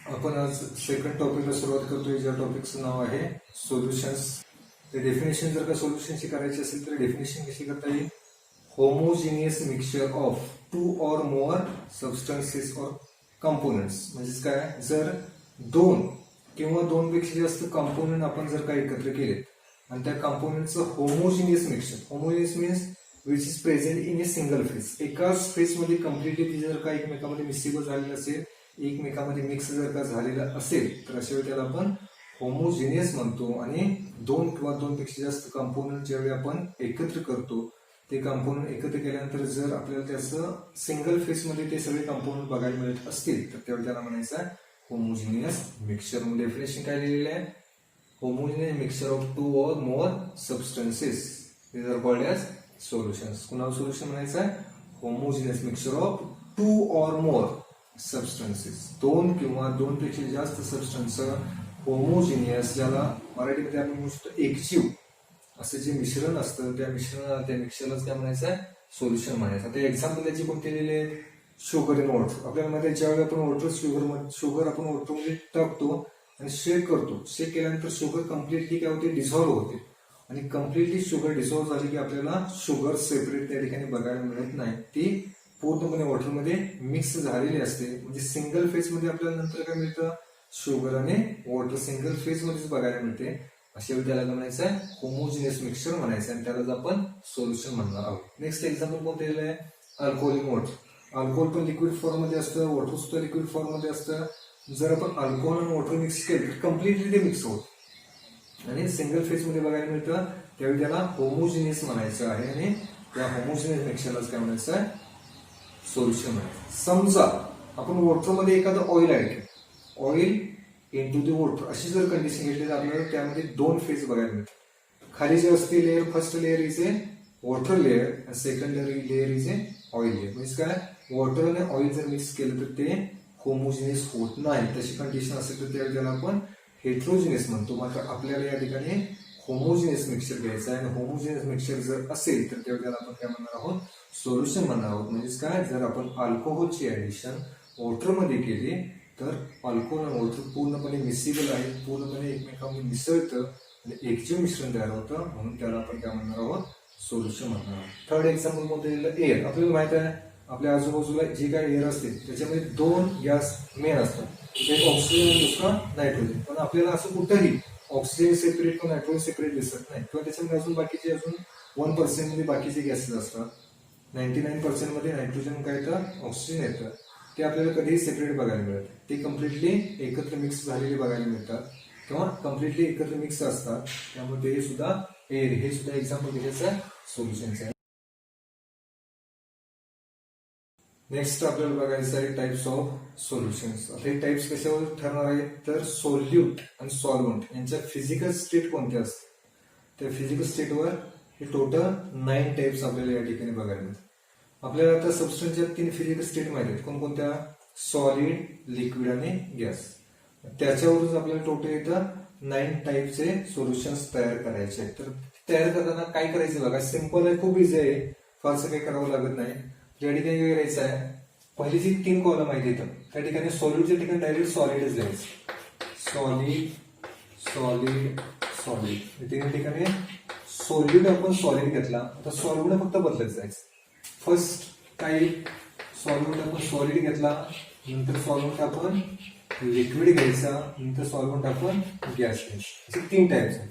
आपण आज सेकंड टॉपिकला सुरुवात करतोय, ज्या टॉपिकचं नाव आहे सोल्युशन्स. ते डेफिनेशन जर का सोल्युशनची करायची असेल तर डेफिनेशन कशी करता येईल? Homogeneous mixture of two or more substances or components. म्हणजेच काय, जर दोन किंवा दोनपेक्षा जास्त कंपोनेंट आपण जर का एकत्र केले आणि त्या कंपोनेंटचं homogeneous mixture, homogeneous means which is present in a single phase, एकाच फेजमध्ये कम्प्लिटली ती जर का एकमेकांमध्ये मिक्सिबल झालेलं असेल, एकमेकांमध्ये मिक्स जर का झालेला असेल तर अशा वेळी त्याला आपण होमोजिनियस म्हणतो. आणि दोन किंवा दोनपेक्षा जास्त कंपोनंट ज्यावेळी आपण एकत्र करतो, ते कंपोनंट एकत्र केल्यानंतर जर आपल्याला त्याचं सिंगल फेज मध्ये ते सगळे कंपोनंट बघायला मिळत असतील तर त्यावेळी त्याला म्हणायचं आहे होमोजिनियस मिक्सचर. डेफिनेशन काय लिहिलेलं आहे? Homogeneous mixture of two or more substances these are called as solutions. कुणाला सोल्युशन म्हणायचं आहे? Homogeneous mixture of two or more substances, दोन किंवा दोनपेक्षा जास्त सबस्टन्स होमोजिनियस, ज्याला मराठीमध्ये आपण म्हणू शकतो एकजीव असं जे मिश्रण असतं, त्या मिक्सरलाच काय म्हणायचं आहे? सोल्युशन म्हणायचं. आता एक्झाम्पल त्याची कोणते दिलेले आहेत? Sugar in water. आपल्याला माहिती आहे ज्यावेळी आपण वॉटर शुगर आपण वॉटरमध्ये टाकतो आणि शेक करतो, शेक केल्यानंतर शुगर कम्प्लिटली काय होते? डिझॉल्व्ह होते. आणि कम्प्लिटली शुगर डिझॉल्व्ह झाली की आपल्याला शुगर सेपरेट त्या ठिकाणी बघायला मिळत नाही, ती पूर्णपणे वॉटरमध्ये मिक्स झालेली असते. म्हणजे सिंगल फेज मध्ये आपल्याला नंतर काय मिळतं? शुगर आणि वॉटर सिंगल फेज मध्येच बघायला मिळते. अशा वेळी त्याला म्हणायचं आहे होमोजिनियस मिक्सचर म्हणायचं आणि त्यालाच आपण सोल्युशन म्हणणार आहोत. नेक्स्ट एक्झाम्पल कोणतं दिलेलं आहे? Alcohol in water. अल्कोहोल पण लिक्विड फॉर्म मध्ये असतं, वॉटर सुद्धा लिक्विड फॉर्म मध्ये असतं. जर आपण अल्कोहोल आणि वॉटर मिक्स केलं तर कम्प्लिटली ते मिक्स होत आणि सिंगल फेज मध्ये बघायला मिळतं. त्यावेळी त्याला होमोजिनियस म्हणायचं आहे आणि त्या होमोजिनियस मिक्सचरलाच काय म्हणायचं आहे? सोल्युशन म्हणायचं. समजा आपण वॉटरमध्ये एखादं ऑइल ऍड केलं, ऑइल इंटू द वॉटर, अशी जर कंडिशन घेतली तर आपल्याला त्यामध्ये दोन फेज बघायला मिळतात. खाली जे असते layer, first layer is a water layer आणि second layer is a oil layer. म्हणजे काय, वॉटर आणि ऑइल जर मिक्स केलं तर ते होमोजिनियस होत नाही. तशी कंडिशन असेल तर त्यावेळी त्याला आपण हेट्रोजिनियस म्हणतो. मात्र आपल्याला या ठिकाणी होमोजिनियस मिक्सचर घ्यायचं आहे आणि होमोजिनियस मिक्सचर जर असेल तर त्यावेळी त्याला आपण काय म्हणणार आहोत? सोल्युशन म्हणणार आहोत. म्हणजेच काय, जर आपण अल्कोहोलची ऍडिशन वॉटरमध्ये केली तर अल्कोहोल आणि वॉटर पूर्णपणे मिसिबल आहे, पूर्णपणे एकमेकांमध्ये मिसळतं आणि एकजीव मिश्रण तयार होतं, म्हणून त्याला आपण काय म्हणणार आहोत? सोल्युशन म्हणणार आहोत. थर्ड एक्झाम्पल मध्ये एअर. आपल्याला माहित आहे आपल्या आजूबाजूला जे काही एअर असते त्याच्यामध्ये दोन गॅस मेन असतात, एक ऑक्सिजन आणि दुसरा नायट्रोजन. पण आपल्याला असं कुठंही ऑक्सिजन सेपरेट किंवा नायट्रोजन सेपरेट दिसत नाही, किंवा त्याच्यामध्ये अजून बाकीचे अजून 1% मध्ये बाकीचे गॅसेस असतात. 99% मध्ये नायट्रोजन काय येतं? ऑक्सिजन येतं. ते आपल्याला कधीही सेपरेट बघायला मिळत. ते कम्प्लिटली एकत्र मिक्स झालेले बघायला मिळतात किंवा कम्प्लिटली एकत्र मिक्स असतात. त्यामुळे हे सुद्धा एअर, हे सुद्धा एक्झाम्पल त्याचं सोल्युशनचं आहे. नेक्स्ट आपल्याला बघायचं आहे टाइप्स ऑफ सोल्युशन्स. आता हे टाइप्स कशावर ठरणार आहेत? तर सोल्यूट आणि सॉल्व्हंट यांच्या फिजिकल स्टेट कोणत्या असते, त्या फिजिकल स्टेटवर हे टोटल 9 टाइप्स आपल्याला या ठिकाणी बघायला मिळतात. आपल्याला आता सबस्टन्सच्या 3 फिजिकल स्टेट माहिती आहेत, कोणकोणत्या? सॉलिड, लिक्विड आणि गॅस. त्याच्यावरच आपल्याला टोटल इथं 9 टाइपचे सोल्युशन्स तयार करायचे आहेत. तर तयार करताना काय करायचं बघा, सिंपल आहे, खूप इझी आहे, फारसं काही करावं लागत नाही. या ठिकाणी काय करायचं आहे? पहिली जी 3 कॉलम आहेत इथं, त्या ठिकाणी सॉलिडच्या ठिकाणी डायरेक्ट सॉलिडच लिहायचं. Solid, solid, solid. या ठिकाणी सॉलिड आपण सॉलिड घेतला, आता सॉलिड फक्त बदलत जायचं. फर्स्ट टाईप सॉल्व्हंट आपण सॉलिड घेतला, नंतर सॉल्व्हंट आपण लिक्विड घ्यायचा, नंतर सॉल्व्हंट आपण गॅस घ्यायचा. असे 3 टाइप्स आहेत.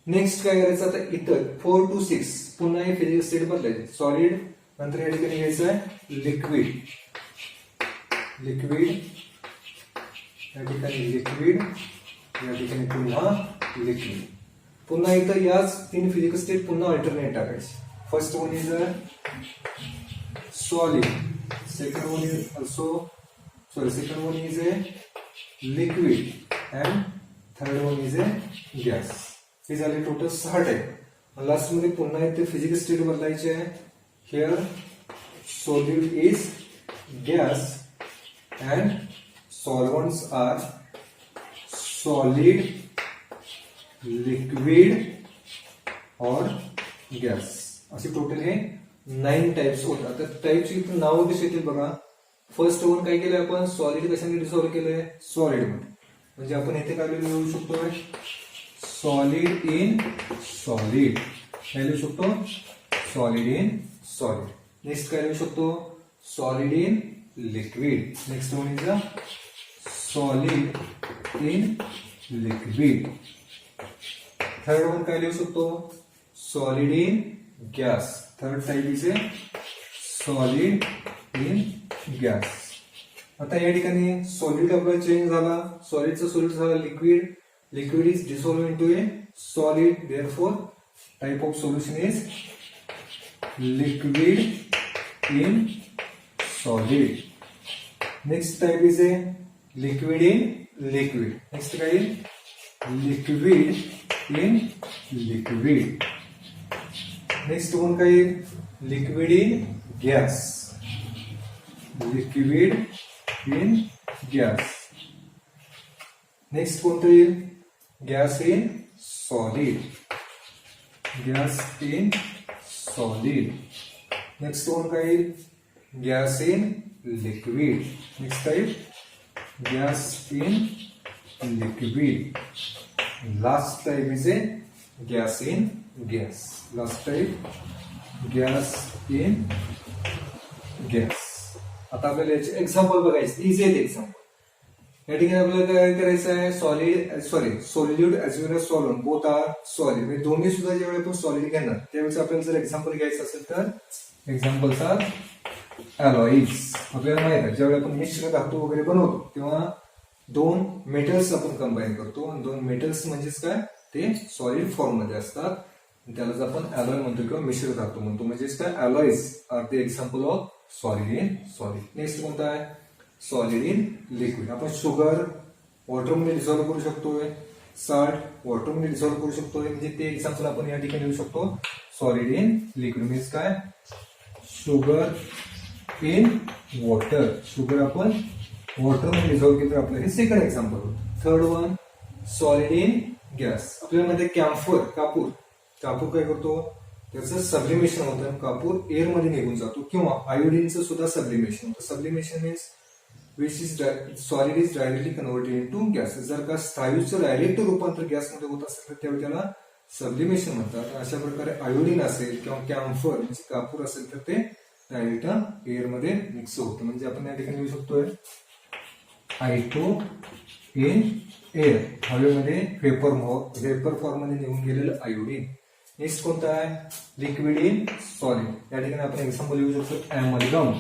नेक्स्ट काय करायचं? आता इथं 4 to 6 पुन्हा हे फिजिकल स्टेट बदलायचे. सॉलिड, नंतर या ठिकाणी घ्यायचं आहे लिक्विड, लिक्विड, या ठिकाणी लिक्विड, या ठिकाणी पुन्हा लिक्विड. पुन्हा इथं याच 3 फिजिकल स्टेट पुन्हा अल्टरनेट टाकायचे. First one is a solid, second one is a liquid and third one is a gas. हे झाले टोटल 6 टाइप. लास्ट मध्ये पुन्हा इथे फिजिकल स्टेट बदलायचे आहे. Here solid is gas and solvents are solid, liquid or gas. असे total हे 9 types होतात. तर टाइपची नावं कशी येतील बघा. फर्स्ट वन काय केलंय आपण, सॉलिड कशाने डिसॉल्व्ह केलंय, सॉलिड मध्ये. म्हणजे आपण इथे काय लिहू शकतोय, सॉलिड इन सॉलिड. काय लिहू शकतो, सॉलिड इन सॉलिड. नेक्स्ट काय लिहू शकतो, solid in liquid. Next one is the solid in liquid. Third one काय लिहू शकतो, solid in gas. Third type is a solid in gas. आता या ठिकाणी सॉलिड आपला चेंज झाला, सॉलिडचा सॉलिड झाला liquid, liquid is dissolve into a solid, therefore type of solution is liquid in solid. Next type is a liquid in liquid. Next काय येईल, liquid in liquid. Next one काय येईल, liquid in gas. Liquid in gas. Next कोणतं येईल, gas in solid. Gas in solid. Next one काय येईल, gas in liquid. Next type gas in liquid. Last type is A gas in gas. Last type gas in gas. आता आपल्याला याचे example बघायचे, easy आहेत example. या ठिकाणी आपल्याला काय करायचं आहे, solute as well as solvent both are solid. म्हणजे दोन्ही सुद्धा ज्यावेळी आपण सॉलिड घेणार त्यावेळेस आपल्याला जर एक्झाम्पल घ्यायचं असेल तर एक्झाम्पल्स आर अलॉईज. आपल्याला माहित आहे ज्यावेळी आपण मिश्र धातू वगैरे बनवतो तेव्हा दोन मेटल्स आपण कंबाईन करतो, आणि दोन मेटल्स म्हणजेच काय, ते सॉलिड फॉर्म मध्ये असतात, त्यालाच आपण अलॉय म्हणतो किंवा मिश्र धातू म्हणतो. म्हणजेच काय, alloys are the example of solid in solid. Next कोणता आहे, सॉलिड इन लिक्विड. आपण शुगर वॉटरमध्ये डिसॉल्व्ह करू शकतोय, सॉल्ट वॉटरमध्ये डिसॉल्व्ह करू शकतोय. म्हणजे ते एक्झाम्पल आपण या ठिकाणी लिहू शकतो, सॉलिड इन लिक्विड. मीन्स काय, शुगर इन वॉटर. शुगर आपण वॉटरमध्ये डिसॉल्व्ह केलं तर आपलं हे सेकंड एक्झाम्पल होतं. Third one, solid in gas. आपल्यामध्ये कॅम्फर, कापूर काय करतो, त्याचं सब्लिमेशन होतं, कापूर एअर मध्ये निघून जातो. किंवा आयोडीनचं सुद्धा सब्लिमेशन होतं. Sublimation means which is solid is directly converted into gas. जर का स्थायूचं डायरेक्ट रूपांतर गॅसमध्ये होत असेल तर त्यावेळी त्याला सब्लिमेशन म्हणतात. अशा प्रकारे आयोडीन असेल किंवा कॅम्फर म्हणजे कापूर असेल तर ते डायरेक्ट एअर मध्ये मिक्स होतं. म्हणजे आपण या ठिकाणी लिहू शकतोय I2 इन एअर. हवेमध्ये वेपर फॉर्म मध्ये निघून गेलेलं आयोडीन. नेक्स्ट कोणता आहे, लिक्विड इन सॉलिड. या ठिकाणी आपण एक्झाम्पल लिहू शकतो ॲमलगम.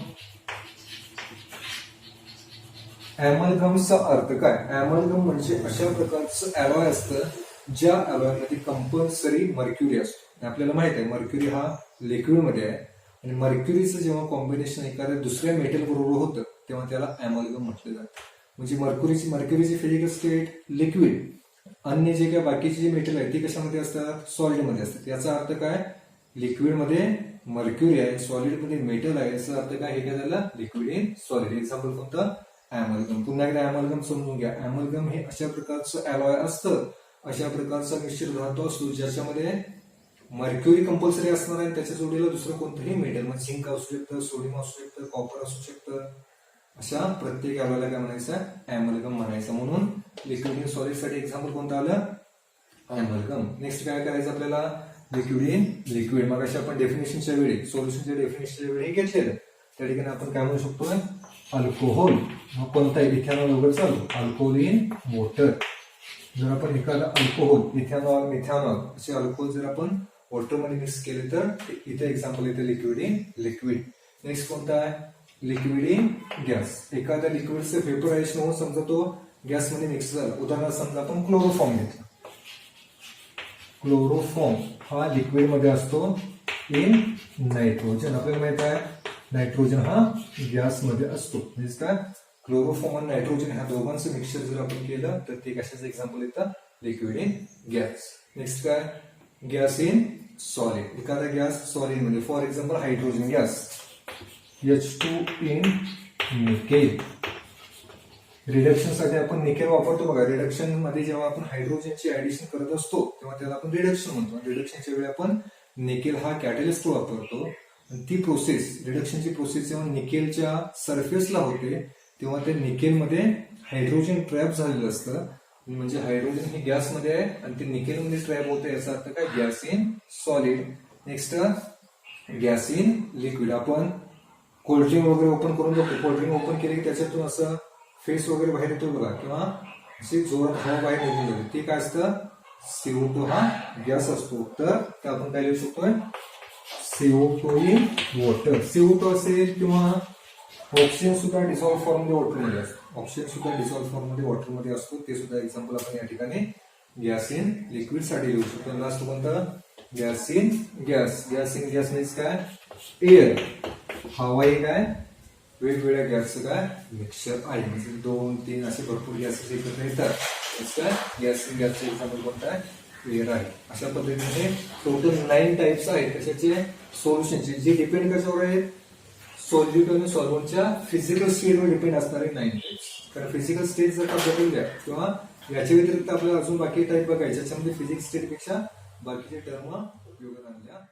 ॲमलगमचा अर्थ काय, ॲमलगम म्हणजे अशा प्रकारचं अलॉय असतं ज्या अलॉयमध्ये कंपल्सरी मर्क्युरी असतो. आपल्याला माहित आहे मर्क्युरी हा लिक्विड मध्ये आहे, आणि मर्क्युरीचं जेव्हा कॉम्बिनेशन एखाद्या दुसऱ्या मेटल बरोबर होतं तेव्हा त्याला ॲमलगम म्हटलं जातं. म्हणजे मर्क्युरीची फिजिकल स्टेट लिक्विड, अन्य जे काही बाकीचे जे मेटल आहेत ते कशामध्ये असतात, सॉलिड मध्ये असतात. याचा अर्थ काय, लिक्विड मध्ये मर्क्युरी आहे, सॉलिड मध्ये मेटल आहे. याचा अर्थ काय, हे काय झालं, लिक्विड इन सॉलिड. एक्झाम्पल कोणतं, ॲमलगम. पुन्हा एकदा ॲमलगम समजून घ्या. ॲमलगम हे अशा प्रकारचं अलॉय असतं, अशा प्रकारचा मिश्र धातू असतो ज्याच्यामध्ये मर्क्युरी कंपल्सरी असणार आहे, त्याच्या जोडीला दुसरं कोणतंही मेटल म्हणजे झिंक असू शकतं, सोडियम असू शकतं, कॉपर असू शकतं. अशा प्रत्येक अलॉयला काय म्हणायचं, ॲमलगम म्हणायचं. म्हणून लिक्विड इन सॉलिड साठी एक्झाम्पल कोणतं आलं, ॲमलगम. नेक्स्ट काय करायचं आपल्याला, लिक्विड इन लिक्विड. मग अशा आपण डेफिनेशनच्या वेळी, सोल्युशनच्या डेफिनेशनच्या वेळी घेतलेलं, त्या ठिकाणी आपण काय म्हणू शकतो, अल्कोहोल. मग कोणता इथेनॉल वगैरे चालू, अल्कोहोल इन वॉटर. जर आपण एखादा अल्कोहोल, इथेनॉल, मिथेनॉल असे अल्कोहोल जर आपण वॉटरमध्ये मिक्स केले तर इथे एक्झाम्पल येते लिक्विड इन लिक्विड. नेक्स्ट कोणता आहे, लिक्विड इन गॅस. एखाद्या लिक्विडचं व्हेपोरायझेशन होऊन समजा तो गॅसमध्ये मिक्स झाला. उदाहरणार्थ समजा आपण क्लोरोफॉर्म घेतला. क्लोरोफॉर्म हा लिक्विड मध्ये असतो इन नायट्रोजन. आपल्याला माहित आहे नायट्रोजन हा गॅस मध्ये असतो. म्हणजे काय, क्लोरोफॉर्म आणि नायट्रोजन ह्या दोघांचं मिक्सचर जर आपण केलं तर ते कशाचं एक्झाम्पल येतं, लिक्विड इन गॅस. नेक्स्ट काय, गॅस इन सॉलिड. एखादा गॅस सॉलिड मध्ये, for example hydrogen gas, H2 in nickel. Reduction साठी आपण निकेल वापरतो बघा. रिडक्शन मध्ये जेव्हा आपण हायड्रोजनची ऍडिशन करत असतो तेव्हा त्याला आपण रिडक्शन म्हणतो. रिडक्शनच्या वेळी आपण निकेल हा कॅटलिस्ट वापरतो. आणि ती प्रोसेस, रिडक्शनची प्रोसेस जेव्हा निकेलच्या सरफेसला होते तेव्हा ते निकेलमध्ये हायड्रोजन ट्रॅप झालेलं असतं. म्हणजे हायड्रोजन हे गॅसमध्ये आहे आणि ते निकेलमध्ये ट्रॅप होते, याचा अर्थ काय, gas in solid. Next gas in liquid. आपण कोल्ड्रिंक वगैरे ओपन करून बघतो, कोल्ड्रिंक ओपन केली की त्याच्यातून असं फेस वगैरे बाहेर येतो बघा, किंवा अशी जोरात हवा बाहेर निघून जाते, ते काय असतं, CO2 हा गॅस असतो. तर ते आपण काय लिहू शकतोय, CO2 इन वॉटर. CO2 असेल किंवा ऑक्सिजन सुद्धा डिसॉल्व्ह फॉर्म मध्ये वॉटरमध्ये असतो, ऑक्सिजन सुद्धा डिसॉल्व्ह फॉर्म मध्ये वॉटरमध्ये असतो. ते सुद्धा एक्झाम्पल आपण या ठिकाणी गॅस इन लिक्विड साठी लिहू शकतो. लास्ट कोणतं, gas in gas. Gas in gas म्हणजे काय, एअर, हवा हे काय, वेगवेगळ्या गॅसचं काय मिक्सचर आहे. म्हणजे 2, 3 असे भरपूर गॅसेस एकत्र येतात. काय गॅस इन गॅसचं एक्झाम्पल कोणतं आहे, एअर आहे. अशा पद्धतीने टोटल 9 टाइप्स आहेत कशाचे, सोल्युशनचे, जे डिपेंड कशावर आहेत, सॉल्युट आणि सॉल्व्हंटच्या फिजिकल स्टेटवर डिपेंड असणारे 9 टाइप्स. कारण फिजिकल स्टेट जर का बदलल्या किंवा याच्या व्यतिरिक्त आपल्याला अजून बाकी टाइप बघायचे, त्याच्यामध्ये फिजिक्स स्टेटपेक्षा बाकीचे टर्म उपयोगात आणल्या